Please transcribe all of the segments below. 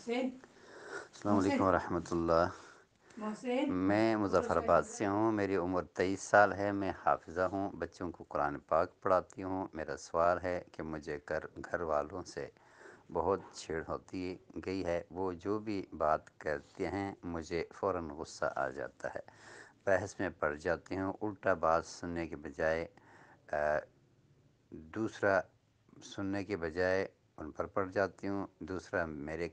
السلام علیکم ورحمۃ اللہ۔ میں مظفر آباد سے ہوں، میری عمر 23 سال ہے، میں حافظہ ہوں، بچوں کو قرآن پاک پڑھاتی ہوں۔ میرا سوال ہے کہ مجھے گھر والوں سے بہت چھیڑ ہوتی گئی ہے، وہ جو بھی بات کرتے ہیں مجھے فوراً غصہ آ جاتا ہے، بحث میں پڑ جاتی ہوں، الٹا بات دوسرا سننے کے بجائے ان پر پڑ جاتی ہوں، دوسرا میرے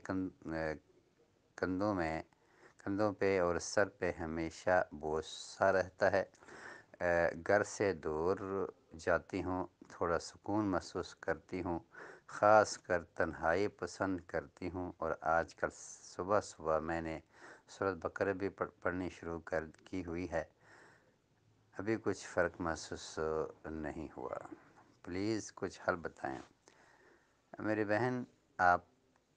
کندھوں پہ اور سر پہ ہمیشہ بوجھ سا رہتا ہے۔ گھر سے دور جاتی ہوں، تھوڑا سکون محسوس کرتی ہوں، خاص کر تنہائی پسند کرتی ہوں، اور آج کل صبح صبح میں نے سورۃ بقرہ بھی پڑھنی شروع کی ہوئی ہے، ابھی کچھ فرق محسوس نہیں ہوا، پلیز کچھ حل بتائیں۔ میری بہن، آپ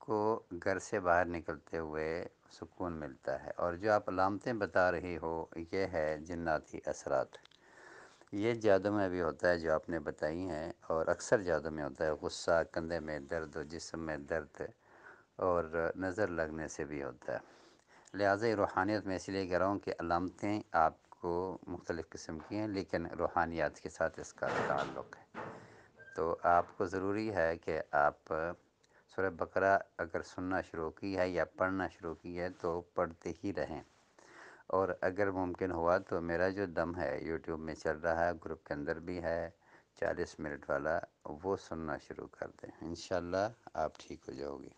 کو گھر سے باہر نکلتے ہوئے سکون ملتا ہے، اور جو آپ علامتیں بتا رہی ہو یہ ہے جناتی اثرات۔ یہ جادو میں بھی ہوتا ہے جو آپ نے بتائی ہیں، اور اکثر جادو میں ہوتا ہے، غصہ، کندھے میں درد، جسم میں درد، اور نظر لگنے سے بھی ہوتا ہے۔ لہٰذا یہ روحانیت میں اس لیے کہہ رہا ہوں کہ علامتیں آپ کو مختلف قسم کی ہیں، لیکن روحانیات کے ساتھ اس کا تعلق ہے، تو آپ کو ضروری ہے کہ آپ سورۃ بقرہ اگر سننا شروع کی ہے یا پڑھنا شروع کی ہے تو پڑھتے ہی رہیں، اور اگر ممکن ہوا تو میرا جو دم ہے یوٹیوب میں چل رہا ہے، گروپ کے اندر بھی ہے 40 منٹ والا، وہ سننا شروع کر دیں، انشاءاللہ آپ ٹھیک ہو جاؤ گی۔